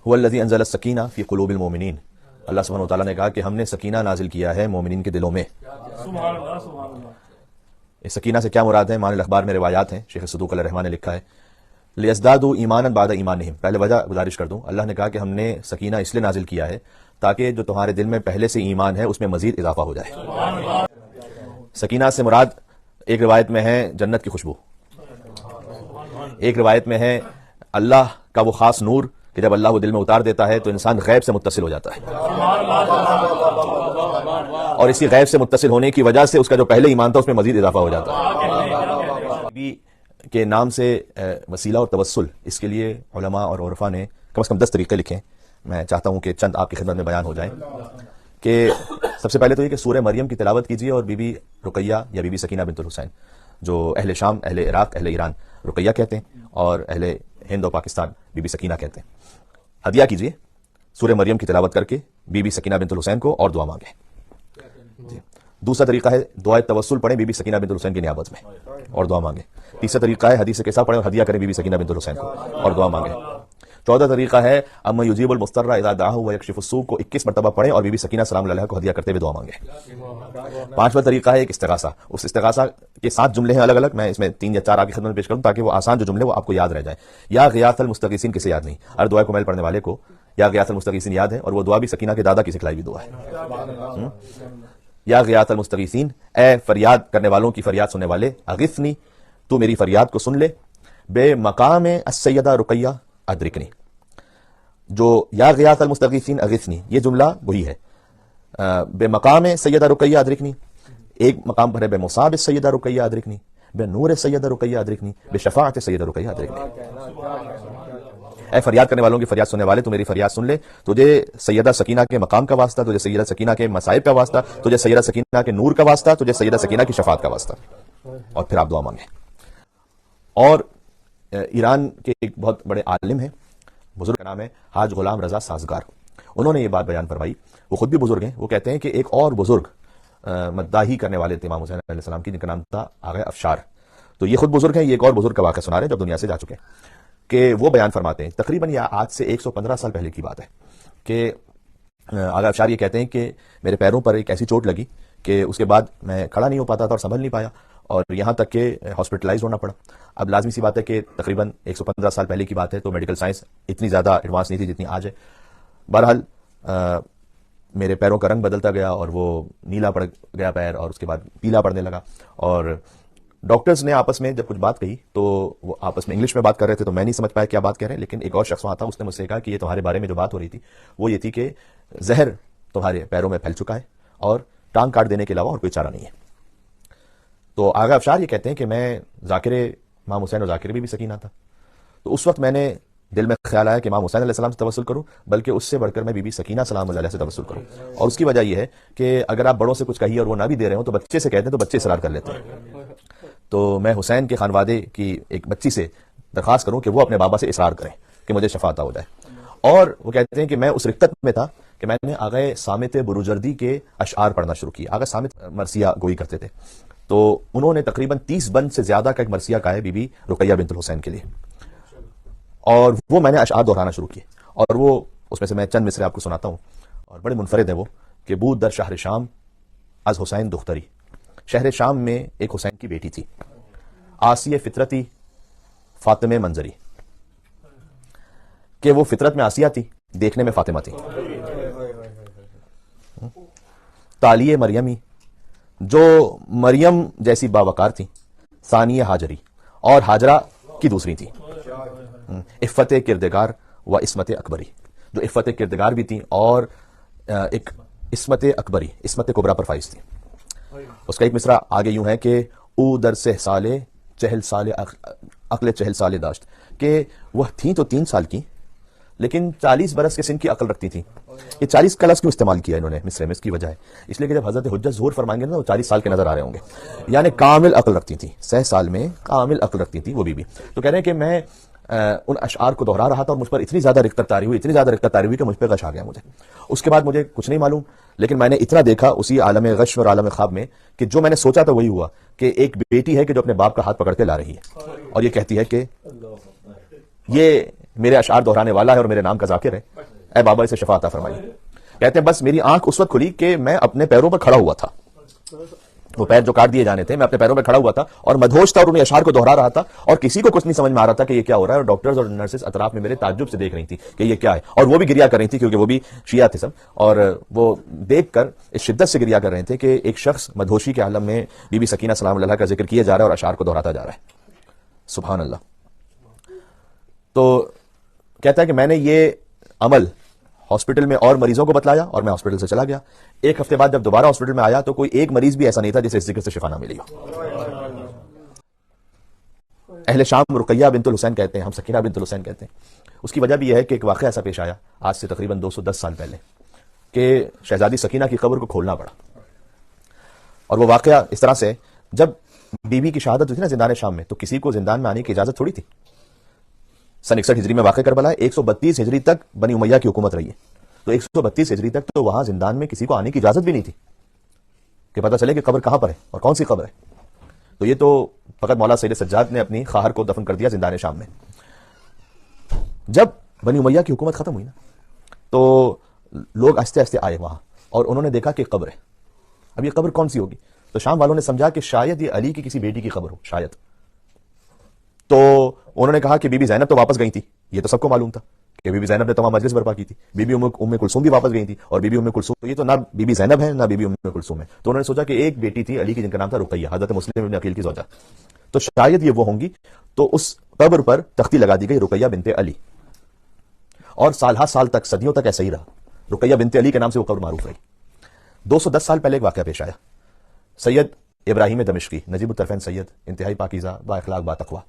هو الذی انزل السکینہ فی قلوب المؤمنین، اللہ سبحانہ وتعالیٰ نے کہا کہ ہم نے سکینہ نازل کیا ہے مومنین کے دلوں میں۔ سبحان اللہ سبحان اللہ۔ اس سکینہ سے کیا مراد ہے؟ معنی الاخبار میں روایات ہیں، شیخ صدوق علیہ الرحمٰن نے لکھا ہے لیزدادوا ایمانا بعد ایمانہم۔ پہلے وجہ گزارش کر دوں، اللہ نے کہا کہ ہم نے سکینہ اس لیے نازل کیا ہے تاکہ جو تمہارے دل میں پہلے سے ایمان ہے اس میں مزید اضافہ ہو جائے۔ سکینہ سے مراد ایک روایت میں ہے جنت کی خوشبو، ایک روایت میں ہے اللہ کا وہ خاص نور کہ جب اللہ وہ دل میں اتار دیتا ہے تو انسان غیب سے متصل ہو جاتا ہے، اور اسی غیب سے متصل ہونے کی وجہ سے اس کا جو پہلے ایمان تھا اس میں مزید اضافہ ہو جاتا ہے۔ نبی کے نام سے وسیلہ اور توسل، اس کے لیے علماء اور عرفاء نے کم از کم 10 طریقے لکھے ہیں، میں چاہتا ہوں کہ چند آپ کی خدمت میں بیان ہو جائیں۔ کہ سب سے پہلے تو یہ کہ سورہ مریم کی تلاوت کیجیے اور بی بی رقیہ یا بی بی سکینہ بنت الحسین، جو اہل شام، اہل عراق، اہل ایران رقیہ کہتے ہیں اور اہل ہند اور پاکستان بی بی سکینہ کہتے ہیں، ہدیہ کیجیے سورہ مریم کی تلاوت کر کے بی بی سکینہ بنت الحسین کو اور دعا مانگیں۔ دوسرا طریقہ ہے دعائے توسل پڑھیں بی بی سکینہ بنت الحسین کی نیابت میں اور دعا مانگیں۔ تیسرا طریقہ ہے حدیث قصہ پڑھیں اور ہدیہ کریں بی بی سکینہ بنت الحسین کو اور دعا مانگیں۔ چوتھا طریقہ ہے اما یجیب المضطر اذا دعاہ ویکشف السوء کو 21 مرتبہ پڑھیں اور بی بی سکینہ سلام اللہ علیہا کو ہدیہ کرتے ہوئے دعا مانگیں۔ پانچواں طریقہ ہے ایک استغاثہ، اس استغاثہ کے 7 جملے ہیں الگ الگ، میں اس میں 3 یا 4 آپ کی خدمت میں پیش کروں تاکہ وہ آسان جو جملے وہ آپ کو یاد رہ جائیں۔ یا غیاث المستغیثین کسے یاد نہیں؟ ہر دعا کو میل پڑھنے والے کو یا غیاث المستغیثین یاد ہے، اور وہ دعا بھی سکینہ کے دادا کی سکھلائی ہوئی دعا ہے۔ یا غیاث المستغیثین، اے فریاد کرنے والوں کی فریاد سننے والے، اغثنی، تو میری فریاد کو سن لے، بے مقام السیدہ رقیہ ادرکنی۔ جو یا غیاث المستغیثین اغثنی یہ جملہ وہی ہے، بے مقام سیدہ رقیہ ادرکنی، ایک مقام پر ہے بے مصاب سیدہ رقیہ ادرکنی، بے نور سیدہ رقیہ ادرکنی، بے شفاعت سیدہ رقیہ ادرکنی۔ اے فریاد کرنے والوں کی فریاد سننے والے، تو میری فریاد سن لے، تجھے سیدہ سکینہ کے مقام کا واسطہ، تجھے سیدہ سکینہ کے مصائب کا واسطہ، تجھے سیدہ سکینہ کے نور کا واسطہ، تجھے سیدہ سکینہ کی شفاعت کا واسطہ، اور پھر آپ دعا مانگیں۔ اور ایران کے ایک بہت بڑے عالم ہیں، بزرگ کا نام ہے حاج غلام رضا سازگار، انہوں نے یہ بات بیان فرمائی، وہ خود بھی بزرگ ہیں، وہ کہتے ہیں کہ ایک اور بزرگ مداحی کرنے والے تھے امام حسین علیہ السلام کی، جن کا نام تھا آغا افشار، تو یہ خود بزرگ ہیں، یہ ایک اور بزرگ کا واقعہ سنا رہے ہیں جو دنیا سے جا چکے ہیں، کہ وہ بیان فرماتے ہیں تقریباً یہ آج سے 115 سال پہلے کی بات ہے کہ آغا افشار یہ کہتے ہیں کہ میرے پیروں پر ایک ایسی چوٹ لگی کہ اس کے بعد میں کھڑا نہیں ہو پاتا تھا اور سنبھل نہیں پایا، اور یہاں تک کہ ہاسپٹلائز ہونا پڑا۔ اب لازمی سی بات ہے کہ تقریباً 115 سال پہلے کی بات ہے تو میڈیکل سائنس اتنی زیادہ ایڈوانس نہیں تھی جتنی آج ہے۔ بہرحال میرے پیروں کا رنگ بدلتا گیا اور وہ نیلا پڑ گیا پیر، اور اس کے بعد پیلا پڑنے لگا، اور ڈاکٹرز نے آپس میں جب کچھ بات کہی تو وہ آپس میں انگلش میں بات کر رہے تھے تو میں نہیں سمجھ پایا کیا بات کہہ رہے ہیں، لیکن ایک اور شخص وہاں تھا، اس نے مجھ سے کہا کہ یہ تمہارے بارے میں جو بات ہو رہی تھی وہ یہ تھی کہ زہر تمہارے پیروں میں پھیل چکا ہے اور ٹانگ کاٹ دینے کے علاوہ اور کوئی چارہ نہیں ہے۔ تو آغا افشار یہ کہتے ہیں کہ میں ذاکر امام حسین اور ذاکر بی بی سکینہ تھا، تو اس وقت میں نے دل میں خیال آیا کہ امام حسین علیہ السلام سے توسل کروں، بلکہ اس سے بڑھ کر میں بی بی سکینہ سلام اللہ علیہ سے توسل کروں، اور اس کی وجہ یہ ہے کہ اگر آپ بڑوں سے کچھ کہیے اور وہ نہ بھی دے رہے ہوں تو بچے سے کہتے ہیں تو بچے اصرار کر لیتے ہیں، تو میں حسین کے خانوادے کی ایک بچی سے درخواست کروں کہ وہ اپنے بابا سے اصرار کریں کہ مجھے شفا عطا ہو جائے۔ اور وہ کہتے ہیں کہ میں اس رقت میں تھا کہ میں نے آغا صامت بروجردی کے اشعار پڑھنا شروع کیا۔ آغا صامت مرثیہ گوئی کرتے تھے، تو انہوں نے تقریباً 30 بند سے زیادہ کا ایک مرثیہ کہا ہے بی بی رقیہ بنت الحسین کے لیے، اور وہ میں نے اشعار دہرانا شروع کیے، اور وہ اس میں سے میں چند مصرے آپ کو سناتا ہوں، اور بڑے منفرد ہیں وہ، کہ بود در شہر شام از حسین دختری، شہر شام میں ایک حسین کی بیٹی تھی، آسی فطرتی فاطمہ منظری، کہ وہ فطرت میں آسیہ تھی، دیکھنے میں فاطمہ تھی، تالیہ مریمی، جو مریم جیسی باوقار تھی، ثانیہ ہاجری، اور ہاجرہ کی دوسری تھی، عفت کردگار و عصمت اکبری، جو عفت کردگار بھی تھیں اور ایک عصمت اکبری، عصمت کبریٰ پر فائز تھی۔ اس کا ایک مصرع آگے یوں ہے کہ او در 6 سالے 40 سال عقل 40 سال داشت، کہ وہ تھیں تو 3 سال کی لیکن 40 برس کے سن کی عقل رکھتی تھیں۔ یہ 40 کا لفظ کیوں استعمال کیا انہوں نے مصرے میں؟ اس کی وجہ ہے اس لیے کہ جب حضرت حجت ظہور فرمائیں گے نا تو 40 سال کے نظر آ رہے ہوں گے، یعنی کامل عقل رکھتی تھی، 6 سال میں کامل عقل رکھتی تھی وہ بی بی۔ تو کہہ رہے ہیں کہ میں ان اشعار کو دہرا رہا تھا اور مجھ پر اتنی زیادہ رقت طاری ہوئی کہ مجھ پہ غش آ گیا مجھے۔ اس کے بعد مجھے کچھ نہیں معلوم، لیکن میں نے اتنا دیکھا اسی عالم غش اور عالم خواب میں کہ جو میں نے سوچا تھا وہی ہوا، کہ ایک بیٹی ہے کہ جو اپنے باپ کا ہاتھ پکڑ کے لا رہی ہے اور یہ کہتی ہے کہ یہ میرے اشعار دہرانے والا ہے اور میرے نام کا ذاکر ہے، اے بابا اسے شفا عطا فرمائیے۔ کہتے ہیں بس میری آنکھ اس وقت کھلی کہ میں اپنے پیروں پر کھڑا ہوا تھا، وہ پیر جو کاٹ دیے جانے تھے، میں اپنے پیروں پہ کھڑا ہوا تھا اور مدہوش تھا اور انہیں اشعار کو دہرا رہا تھا، اور کسی کو کچھ نہیں سمجھ میں آ رہا تھا کہ یہ کیا ہو رہا ہے، اور ڈاکٹرز اور نرسز اطراف میں میرے تعجب سے دیکھ رہی تھی کہ یہ کیا ہے، اور وہ بھی گریا کر رہی تھی کیونکہ وہ بھی شیعہ تھے سب، اور وہ دیکھ کر اس شدت سے گریا کر رہے تھے کہ ایک شخص مدہوشی کے عالم میں بی بی سکینہ سلام اللہ کا ذکر کیا جا رہا ہے اور اشعار کو دہراتا جا رہا ہے۔ سبحان اللہ۔ تو کہتا ہے کہ میں نے یہ عمل ہاسپٹل میں اور مریضوں کو بتلایا اور میں ہاسپٹل سے چلا گیا۔ ایک ہفتے بعد جب دوبارہ ہاسپٹل میں آیا تو کوئی ایک مریض بھی ایسا نہیں تھا جسے اس ذکر سے شفا نہ ملی ہو۔ اہل شام رقیہ بنت الحسین کہتے ہیں، ہم سکینہ بنت الحسین کہتے ہیں۔ اس کی وجہ بھی یہ ہے کہ ایک واقعہ ایسا پیش آیا آج سے تقریباً 210 سال پہلے کہ شہزادی سکینہ کی قبر کو کھولنا پڑا، اور وہ واقعہ اس طرح سے، جب بی بی کی شہادت ہوئی تھی نا زندان شام میں، تو کسی کو زندان میں آنے کی اجازت تھوڑی تھی۔ سن 61 ہجری میں واقع کربلا ہے، 132 ہجری تک بنی امیہ کی حکومت رہی ہے، تو 132 ہجری تک تو وہاں زندان میں کسی کو آنے کی اجازت بھی نہیں تھی کہ پتہ چلے کہ قبر کہاں پر ہے اور کون سی قبر ہے۔ تو یہ تو فقط مولا سید سجاد نے اپنی خواہر کو دفن کر دیا زندان شام میں۔ جب بنی امیہ کی حکومت ختم ہوئی نا، تو لوگ آہستہ آہستہ آئے وہاں اور انہوں نے دیکھا کہ قبر ہے۔ اب یہ قبر کون سی ہوگی؟ تو شام والوں نے سمجھا کہ شاید یہ علی کی کسی بیٹی کی قبر ہو، شاید۔ تو انہوں نے کہا کہ بی بی زینب تو واپس گئی تھی، یہ تو سب کو معلوم تھا کہ بی بی زینب نے تمام مجلس برپا کی تھی، بی بی ام کلثوم بھی واپس گئی تھی، اور بی بی ام کلثوم یہ تو نہ بی بی زینب ہے نہ بی بی ام کلثوم ہے۔ تو انہوں نے سوچا کہ ایک بیٹی تھی علی کی جن کا نام تھا رقیہ، حضرت مسلم ابن عقیل کی زوجہ، تو شاید یہ وہ ہوں گی۔ تو اس قبر پر تختی لگا دی گئی رقیہ بنت علی، اور سال ہا سال تک، صدیوں تک ایسا ہی رہا، رقیہ بنت علی کے نام سے وہ قبر معروف رہی۔ 210 سال پہلے ایک واقعہ پیش آیا۔ سید ابراہیم دمشقی، نجیب الطرفین سید، انتہائی پاکیزہ، با اخلاق، با تقویٰ،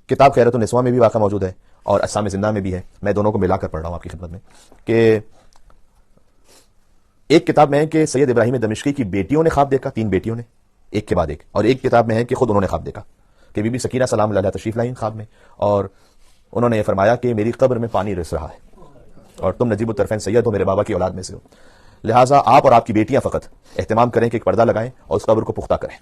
کتاب خیرۃ النسواں میں بھی واقعہ موجود ہے اور اسام زندہ میں بھی ہے، میں دونوں کو ملا کر پڑھ رہا ہوں آپ کی خدمت میں، کہ ایک کتاب میں ہے کہ سید ابراہیم دمشقی کی بیٹیوں نے خواب دیکھا، 3 بیٹیوں نے، ایک کے بعد ایک، اور ایک کتاب میں ہے کہ خود انہوں نے خواب دیکھا کہ بی بی سکینہ سلام اللہ علیہا تشریف لائیں خواب میں، اور انہوں نے یہ فرمایا کہ میری قبر میں پانی رس رہا ہے اور تم نجیب الطرفین سید ہو، میرے بابا کی اولاد میں سے ہو، لہٰذا آپ اور آپ کی بیٹیاں فقط اہتمام کریں کہ ایک پردہ لگائیں اور اس قبر کو پختہ کریں۔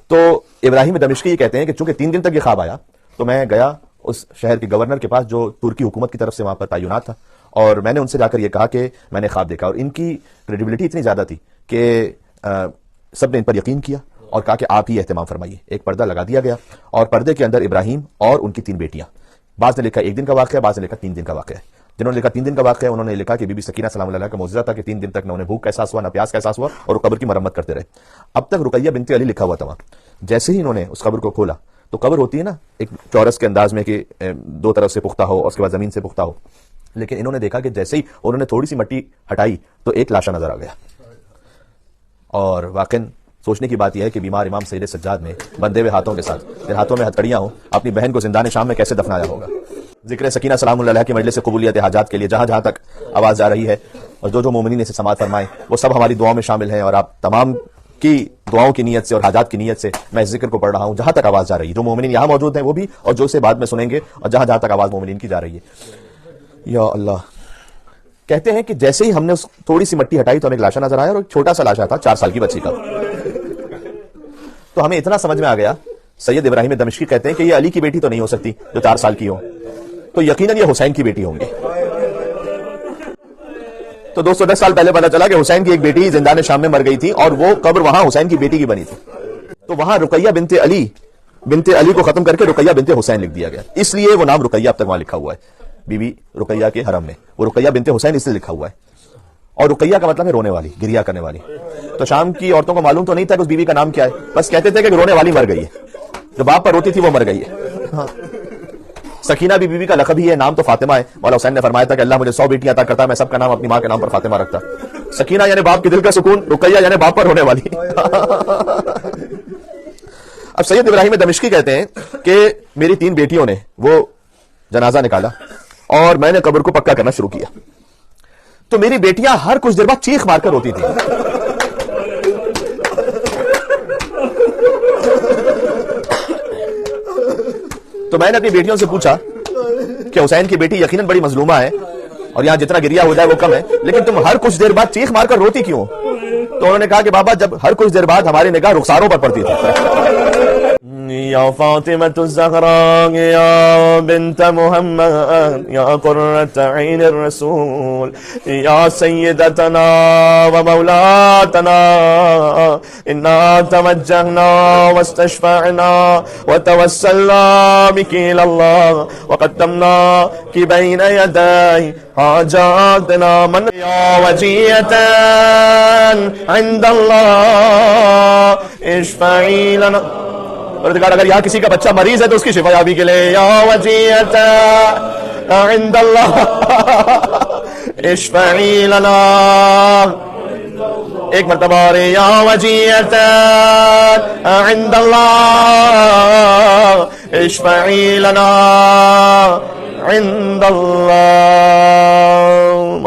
تو ابراہیم دمشقی یہ کہتے ہیں کہ چونکہ 3 دن تک یہ خواب آیا تو میں گیا اس شہر کے گورنر کے پاس جو ترکی حکومت کی طرف سے وہاں پر تعینات تھا، اور میں نے ان سے جا کر یہ کہا کہ میں نے خواب دیکھا، اور ان کی کریڈیبلٹی اتنی زیادہ تھی کہ سب نے ان پر یقین کیا اور کہا کہ آپ ہی اہتمام فرمائیے۔ ایک پردہ لگا دیا گیا اور پردے کے اندر ابراہیم اور ان کی 3 بیٹیاں، بعض نے لکھا 1 دن کا واقعہ، بعض نے لکھا 3 دن کا واقعہ ہے۔ جنہوں نے لکھا 3 دن کا واقعہ انہوں نے لکھا کہ بی بی سکینہ سلام اللہ کا معجزہ تھا کہ 3 دن تک نہ انہیں بھوک کا احساس ہوا نہ پیاس کا احساس ہوا، اور وہ قبر کی مرمت کرتے رہے۔ اب تک رقیہ بنت علی لکھا ہوا تھا وہاں۔ جیسے ہی انہوں نے اس قبر کو کھولا تو قبر ہوتی ہے نا ایک چورس کے انداز میں کہ 2 طرف سے پختہ ہو اور اس کے بعد زمین سے پختہ ہو، لیکن انہوں نے دیکھا کہ جیسے ہی انہوں نے تھوڑی سی مٹی ہٹائی تو ایک لاشا نظر آ گیا۔ اور واقعاً سوچنے کی بات یہ ہے کہ بیمار امام سید سجاد نے بندے ہوئے ہاتھوں کے ساتھ، جن ہاتھوں میں ہتھکڑیاں ہوں، اپنی بہن کو زندان شام میں کیسے دفنایا ہوگا۔ ذکر سکینہ سلام اللہ علیہا کی مجلس سے قبولیت حاجات کے لیے جہاں جہاں تک آواز جا رہی ہے، اور جو مومنین اسے سماعت فرمائیں وہ سب ہماری دعاؤں میں شامل ہیں، اور آپ تمام کی دعاؤں کی نیت سے اور حاجات کی نیت سے میں اس ذکر کو پڑھ رہا ہوں جہاں تک آواز جا رہی ہے، جو مومنین یہاں موجود ہیں وہ بھی اور جو اسے بعد میں سنیں گے، اور جہاں جہاں تک آواز مومنین کی جا رہی ہے۔ یا اللہ، کہتے ہیں کہ جیسے ہی ہم نے اس تھوڑی سی مٹی ہٹائی تو ہمیں ایک لاشا نظر آیا، اور ایک چھوٹا سا لاشا تھا 4 سال کی بچی کا۔ تو ہمیں اتنا سمجھ میں آ گیا، سید ابراہیم دمشقی کہتے ہیں کہ یہ علی کی بیٹی تو نہیں ہو سکتی جو 4 سال کی ہو، تو یقیناً یہ حسین کی بیٹی ہوں گی۔ تو 210 سال پہلے پتا چلا کہ حسین کی ایک بیٹی زندان شام میں مر گئی تھی، اور وہ قبر وہاں حسین کی بیٹی کی بنی تھی، تو وہاں رقیہ بنت علی کو ختم کر کے رقیہ بنت حسین لکھ دیا گیا، اس لیے وہ نام رقیہ اب تک وہاں لکھا ہوا ہے بی بی رقیہ کے حرم میں، وہ رقیہ بنت حسین اس سے لکھا ہوا ہے، اور رقیہ کا مطلب ہے رونے والی، گریا کرنے والی۔ تو شام کی عورتوں کو معلوم تو نہیں تھا کہ اس بیوی کا نام کیا ہے، بس کہتے تھے کہ رونے والی مر گئی ہے، جو باپ پر روتی تھی وہ مر گئی ہے۔ سکینہ بھی بیوی کا لقب ہی ہے، نام تو فاطمہ ہے۔ مولا حسین نے فرمایا تھا کہ اللہ مجھے 100 بیٹیاں عطا کرتا ہے، میں سب کا نام اپنی ماں کے نام پر فاطمہ رکھتا۔ سکینہ یعنی باپ کے دل کا سکون، رقیہ یعنی باپ پر رونے والی۔ اب سید ابراہیم دمشقی کہتے ہیں کہ میری 3 بیٹیوں نے وہ جنازہ نکالا اور میں نے قبر کو پکا کرنا شروع کیا، تو میری بیٹیاں ہر کچھ دیر بعد چیخ مار کر روتی تھی۔ تو میں نے اپنی بیٹیوں سے پوچھا کہ حسین کی بیٹی یقیناً بڑی مظلومہ ہے اور یہاں جتنا گریا ہو جائے وہ کم ہے، لیکن تم ہر کچھ دیر بعد چیخ مار کر روتی کیوں؟ تو انہوں نے کہا کہ بابا جب ہر کچھ دیر بعد ہماری نگاہ رخساروں پر پڑتی تھی، يا فاطمة الزهراء يا بنت محمد يا قرة عين الرسول يا سيدتنا ومولاتنا إنا توجهنا واستشفعنا وتوسلنا بك إلى الله وقدمناك بين يدي حاجاتنا من يا وجية عند الله اشفعي لنا. اگر یہاں کسی کا بچہ مریض ہے تو اس کی شفا یابی کے لیے یا وجیت عند اللہ اشفعی لنا. ایک مرتبہ اور یا وجیت عند اللہ اشفعی لنا عند اللہ.